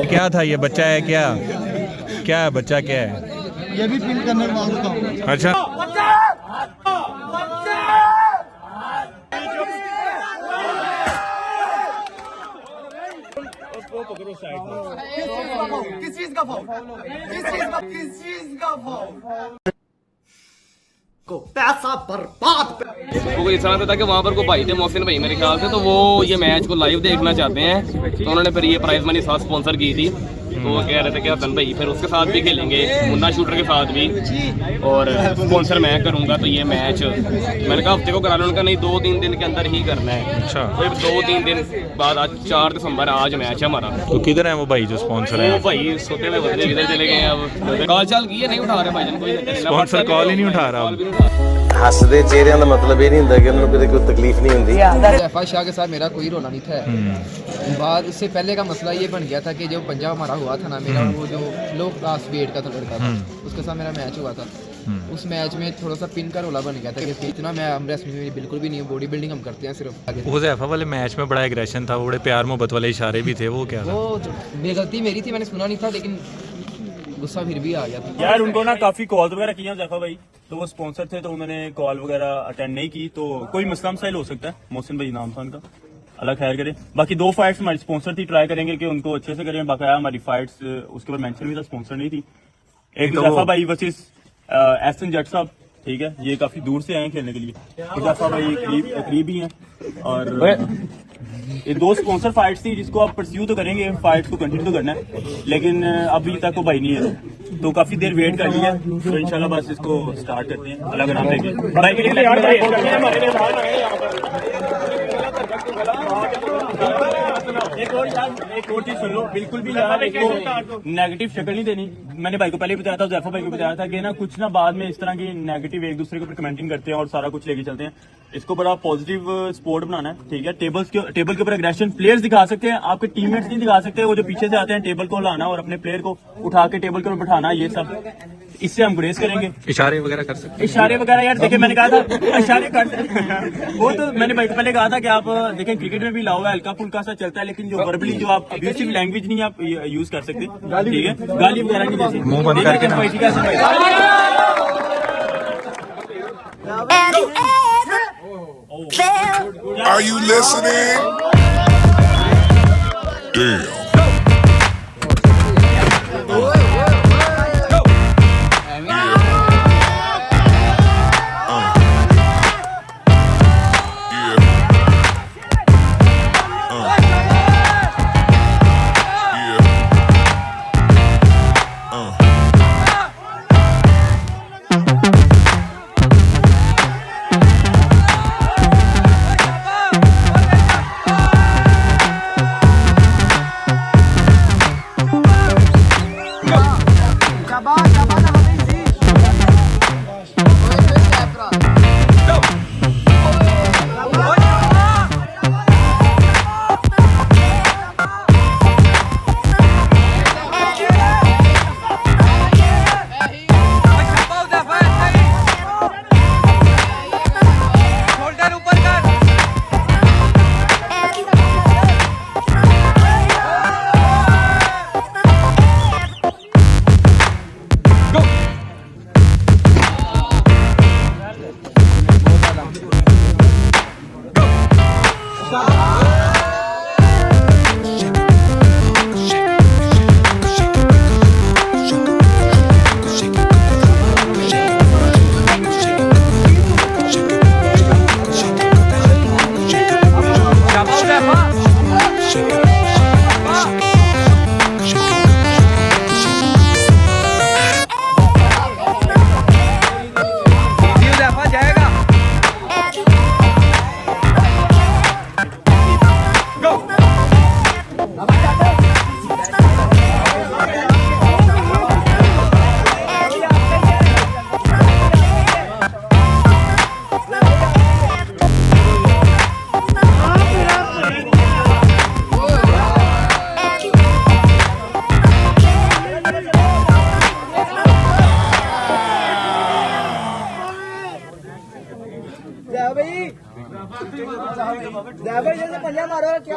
क्या था ये? बच्चा है क्या? क्या है बच्चा? क्या है ये भी पिन करने को मांगता हूँ। अच्छा किस चीज का फाउल? किस चीज का फाउल? पैसा बर्बाद। वो इस तरह से था कि वहाँ पर को भाई थे, मोहसिन भाई मेरे ख्याल से, तो वो ये मैच को लाइव देखना चाहते हैं, तो उन्होंने फिर ये प्राइज मनी साथ स्पॉन्सर की थी। तो वो कह रहे थे कि हसन भाई फिर उसके साथ भी खेलेंगे, मुन्ना शूटर के साथ भी, और स्पॉन्सर मैं करूँगा। तो ये मैच मैंने कहा हफ्ते को करा लो, उनका नहीं 2-3 दिन के अंदर ही करना है। अच्छा, तो 2-3 दिन बाद आज 4 दिसंबर आज मैच है हमारा। तो किधर है वो भाई जो स्पॉन्सर है? वो भाई सोते हुए बंदे किधर चले गए हैं? अब कॉल चाल की है, नहीं उठा रहे भाईजान, कोई स्पॉन्सर कॉल ही नहीं उठा रहा। हसदे चेहरे का मतलब ये नहीं होता कि उन्होंने कोई तकलीफ नहीं होती। जैफा शाह के साथ मेरा कोई रोना नहीं था। बाद उससे पहले का मसला ये बन गया था कि जब पंजाब हमारा हुआ था ना, मेरा वो जो लो क्लास वेट का लड़का था, उसके साथ मेरा मैच हुआ था। उस मैच में थोड़ा सा पिन का रोला बन गया था कि इतना मैं रेसलिंग में बिल्कुल भी नहीं, बॉडी बिल्डिंग हम करते हैं सिर्फ आगे। वो जैफा वाले मैच में बड़ा एग्रेशन था, बड़े प्यार मोहब्बत वाले इशारे भी थे, वो क्या था? वो गलती मेरी थी, मैंने सुना नहीं था, लेकिन गुस्सा फिर भी आ गया था यार। उनको ना काफी कॉल वगैरह किया जैफा भाई, तो वो स्पॉन्सर थे, तो उन्होंने कॉल वगैरह अटेंड नहीं की, तो कोई मसला मसाइल हो सकता है। मोहसिन भाई नाम था उनका, अल्लाह खैर करे। बाकी 2 फाइट्स हमारी स्पॉन्सर थी, ट्राई करेंगे कि उनको अच्छे से करें। बाकाया हमारी फाइट्स उसके ऊपर मेंशन भी था, स्पॉन्सर नहीं थी। एक तो जैफा भाई वर्सेस एहसन जट साहब, ठीक है, ये काफी दूर से आए हैं खेलने के लिए, तो जैफा भाई करीब ही हैं। और ये 2 स्पॉन्सर फाइट्स थी जिसको आप परस्यू तो करेंगे, फाइट्स को कंटिन्यू तो करना है, लेकिन अभी तक वो भाई नहीं है, तो काफी देर वेट कर लिया, तो इंशाल्लाह बस इसको स्टार्ट करते हैं, अल्लाह का नाम लेके। भाई के लिए एक और चीज सुन लो, बिल्कुल भी यार इसको नेगेटिव शक्ल नहीं देनी। मैंने भाई को पहले बताया था, जैफा भाई को बताया था कि ना कुछ ना बाद में इस तरह की नेगेटिव एक दूसरे के ऊपर कमेंटिंग करते हैं और सारा कुछ लेके चलते हैं। इसको बड़ा पॉजिटिव स्पोर्ट बनाना है, ठीक है। टेबल के ऊपर एग्रेशन प्लेयर्स दिखा सकते हैं, आपके टीममेट्स नहीं दिखा सकते। वो जो पीछे से आते हैं, टेबल को लाना और अपने प्लेयर को उठा के टेबल के ऊपर बैठाना, ये सब इससे हम ग्रेस करेंगे। इशारे वगैरह कर सकते? इशारे वगैरह यार देखिए, मैंने कहा था इशारे कर वो तो मैंने भाई को पहले कहा था कि आप देखें क्रिकेट में भी लाओ हल्का फुल्का सा चलता है, लेकिन जो वर्बली जो आप अब्यूसिव लैंग्वेज नहीं आप यूज कर सकते, ठीक है। गाली वगैरह नहीं जैसे मुंह बंद करके ना। Are you listening? Damn.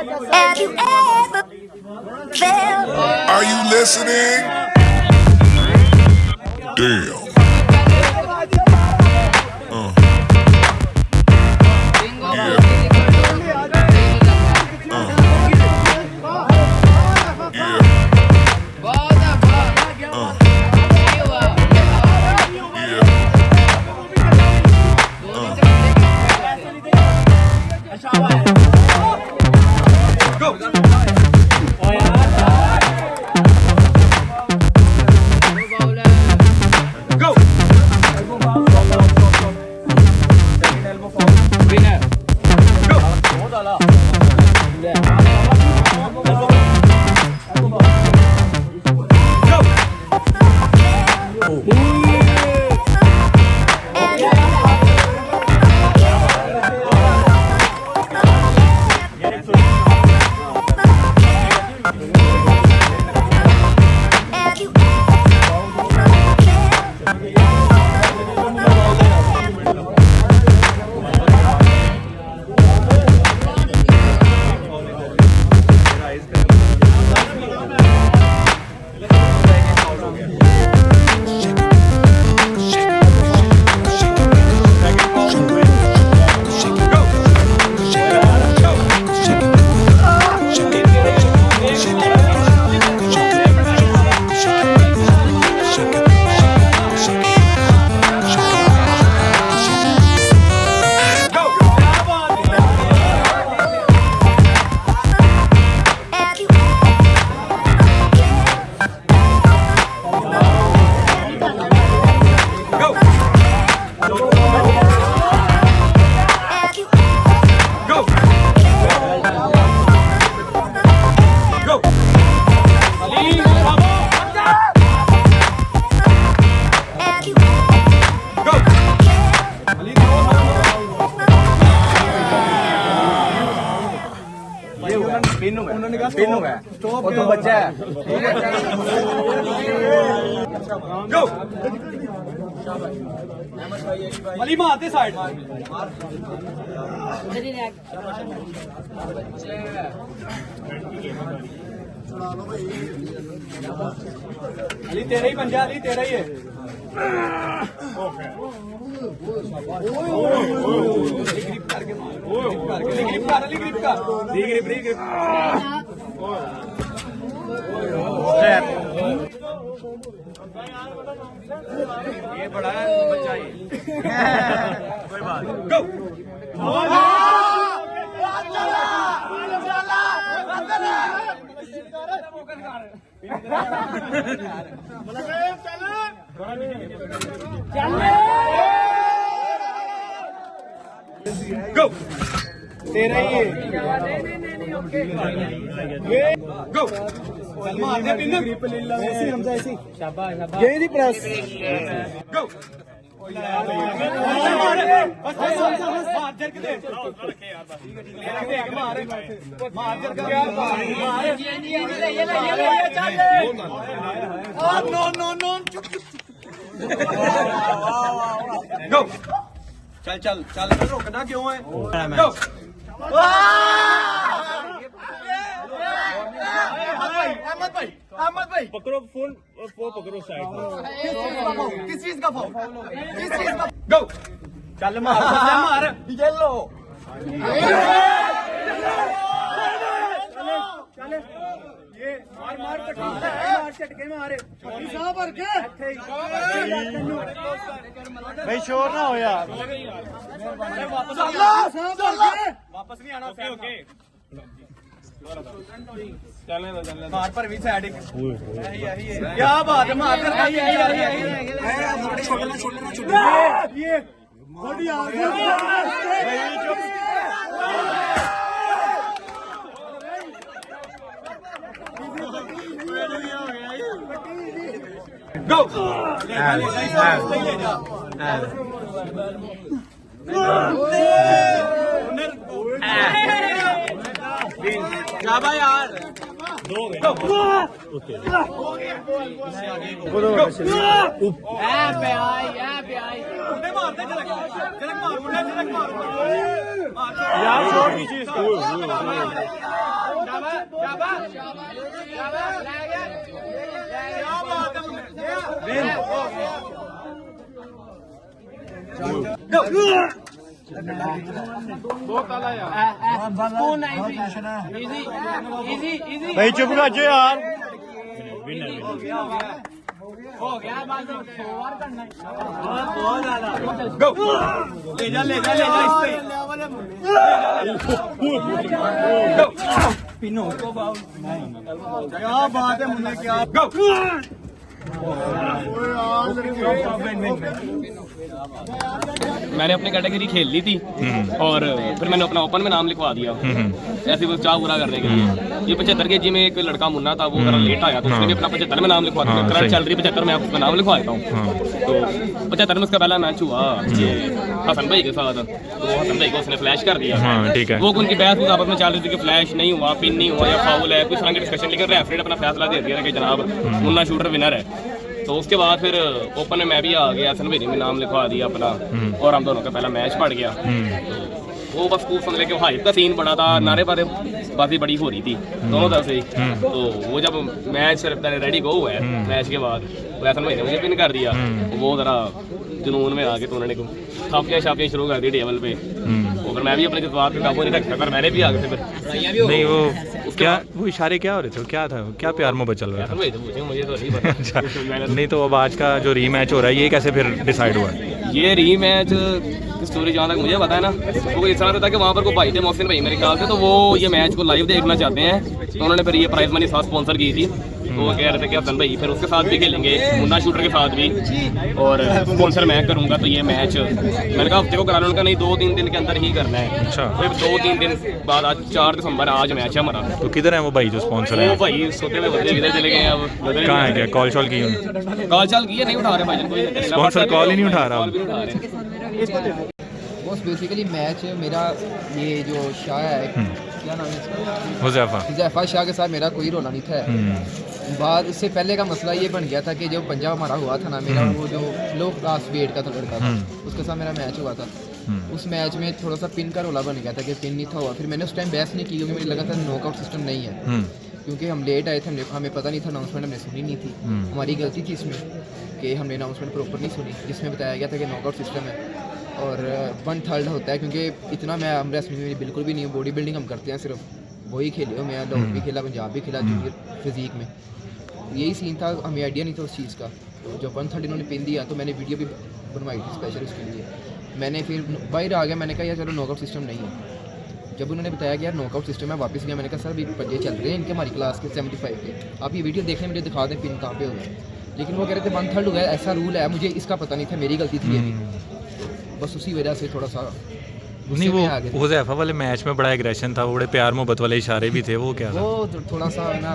Have you ever felt? Are you listening? Damn. Ali मारते साइड अली तेरा ही पंजा अली तेरा ही है ग्रिप करके मार ग्रिप कर अली ग्रिप कर ग्रिप ये बड़ा है बच्चा ही कोई बात गो गो तेरा ही है गो चल मार दे पिन ग्रिप ले ला ऐसी हमजा ऐसी शाबाश शाबाश ये दी प्रेस गो मार जर के दे मार जर के मार ये चल नो नो नो गो चल चल चल रोकना क्यों है गो अहमद भाई पकड़ो फोन पकड़ो साइड किस चीज का फाउल किस चीज का गो चल मार मार येलो चले ये मार चटके मारे साहब भर के भाई शोर ना हो यार वापस नहीं आना ओके चलने दो मार पर भी साइड क्या बात है मार कर ये बड़ी गो जाबा यार भाई चुप कर जो यार क्या बात है मुन्ने क्या मैंने अपनी कैटेगरी खेल ली थी और फिर मैंने अपना ओपन में नाम लिखवा दिया ऐसे वो चाह पूरा करने के लिए। ये 75 के जी में एक लड़का मुन्ना था, वो जरा लेट आया तो उसने भी अपना 75 में नाम लिखवा दिया। करंट चल रही 75 में उसका नाम लिखवा देता हूँ। तो 75 में उसका पहला मैच हुआ ये हसन भाई के साथ, तो हसन भाई को उसने फ्लैश कर दिया। वो उनकी बहस आपस में चल रही थी कि फ्लैश नहीं हुआ, पिन नहीं हुआ या फाउल है, कुछ तरह की डिस्कशन, लेकिन रेफरी ने अपना फैसला दे दिया कि जनाब मुन्ना शूटर विनर है। तो उसके बाद फिर ओपन में मैं भी आ गया, हसन भाई ने नाम लिखवा दिया अपना और हम दोनों का पहला मैच पड़ गया। वो बस खूब समझ लेके हाइप का सीन बड़ा था, नारे बाजी बड़ी हो रही थी दोनों तरफ से। तो वो जब मैच रेडी गो हुआ है मैच के बाद हसन भाई ने मुझे पिन कर दिया, वो जरा जुनून में आके तो उन्होंने थापियाँ शुरू कर दी टेबल पे। और फिर मैं भी अपने जज्बात पे काबू नहीं रखता, पर मैंने भी आगे फिर नहीं वो क्या वो इशारे क्या हो रहे थे, क्या था, क्या प्यार मोहब्बत चल रहा था? मुझे तो नहीं पता। अच्छा नहीं तो अब आज का जो रीमैच हो रहा है ये कैसे फिर डिसाइड हुआ? ये रीमैच की स्टोरी जहाँ तक मुझे पता है ना, वो इस तरह था कि वहाँ पर कोई भाई थे मोहसिन भाई मेरे ख्याल से, तो वो ये मैच को लाइव देखना चाहते हैं। तो उन्होंने फिर ये प्राइज मनी साथ स्पॉन्सर की थी। तो वो कह रहे थे कि हसन भाई फिर उसके साथ भी खेलेंगे, मुन्ना शूटर के साथ भी, और स्पॉन्सर मैं करूँगा। तो ये मैच मैंने कहा हफ्ते को करा लो, उनका नहीं 2-3 दिन के अंदर ही करना है। अच्छा फिर 2-3 दिन बाद आज 4 दिसंबर आज मैच है हमारा। तो किधर है वो भाई जो स्पॉन्सर है? वो भाई सोते हुए बदले किधर चले गए हैं अब? कहाँ है, क्या कॉल शॉल की? कॉल चाल की है, नहीं उठा रहे भाई, कोई स्पॉन्सर कॉल ही नहीं उठा रहा। बस बेसिकली मैच मेरा ये जो शाह है, क्या नाम है इसका, हुज़ैफा शाह के साथ मेरा कोई रोना नहीं था। बाद उससे पहले का मसला ये बन गया था कि जब पंजाब हमारा हुआ था ना, मेरा वो जो लो क्लास वेट का लड़का था उसके साथ मेरा मैच हुआ था। उस मैच में थोड़ा सा पिन का रोला बन गया था कि पिन नहीं था हुआ। फिर मैंने उस टाइम बहस नहीं की क्योंकि मुझे लगा था नॉकआउट सिस्टम नहीं है, क्योंकि हम लेट आए थे, हमें पता नहीं था, अनाउंसमेंट हमने सुनी नहीं थी। हमारी गलती थी इसमें कि हमने अनाउंसमेंट प्रॉपर नहीं सुनी, जिसमें बताया गया था कि नॉकआउट सिस्टम है और 1/3 होता है। क्योंकि इतना मैं हम रेसलिंग में बिल्कुल भी नहीं हूँ, बॉडी बिल्डिंग हम करते हैं सिर्फ, वही खेले हो। मैं दौड़ भी खेला, पंजाब भी खेला जूनियर फिजिक में। यही सीन था, हमें आइडिया नहीं था उस चीज़ का। तो जब 1/3 इन्होंने पिन दिया तो मैंने वीडियो भी बनवाई थी स्पेशल उसके लिए। मैंने फिर बाहर आ गया, मैंने कहा यार चलो नॉकआउट सिस्टम नहीं है। जब उन्होंने बताया कि यार नॉकआउट सिस्टम है, वापस गया, मैंने कहा सर अभी पंजे चल रहे हैं इनके, हमारी क्लास के 75 के, आप ये वीडियो देखने मुझे दिखा दें पिन कहाँ पे होगा। लेकिन वो कह रहे थे 1/3 हो गया, ऐसा रूल है, मुझे इसका पता नहीं था, मेरी गलती थी ये भी। बस उसी वजह से थोड़ा सा नहीं वो हुज़ैफा वाले मैच में बड़ा एग्रेशन था, बड़े प्यार मोहब्बत वाले इशारे भी थे, वो क्या था? वो थोड़ा सा ना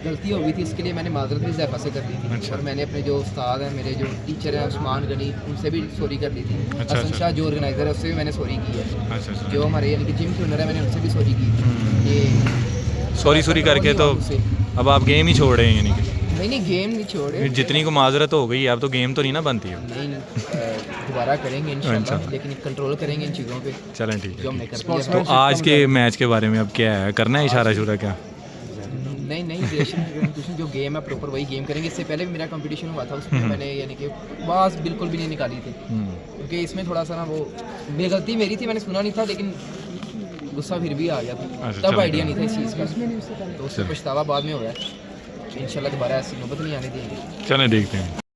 गलती हो गई थी, इसके लिए मैंने माजरत भी हुज़ैफा से कर दी थी। अच्छा। और मैंने अपने जो उस्ताद हैं, मेरे जो टीचर हैं उस्मान गनी, उनसे भी सॉरी कर दी थी। हसन शाह जो ऑर्गेनाइजर है उससे भी मैंने सॉरी की है। जो हमारे यानी कि जिम के ओनर है, मैंने उनसे भी सॉरी की। ये सॉरी करके तो अब आप गेम ही छोड़ रहे हैं? यानी कि नहीं गेम नहीं छोड़े, जितनी को माजरत हो गई अब तो गेम तो नहीं ना बनती है। नहीं दोबारा करेंगे इंशाल्लाह, लेकिन कंट्रोल करेंगे इन चीज़ों पे। चलें ठीक जो हमने कर दिया। तो आज के मैच के बारे में अब क्या है, करना है इशारा शुरा क्या? नहीं कंपटीशन जो गेम है प्रॉपर वही गेम करेंगे। इससे पहले भी मेरा कंपटीशन हुआ था, उसमें मैंने यानी कि बात बिल्कुल भी नहीं निकाली थी, क्योंकि इसमें थोड़ा सा ना वो बेगलती मेरी थी, मैंने सुना नहीं था, लेकिन गुस्सा फिर भी आ गया था। तब आइडिया नहीं था इस चीज़ का, तो उससे पछतावा बाद में हो रहा है। इंशाल्लाह दोबारा ऐसी नौबत नहीं आने देंगे। चलें देखते हैं।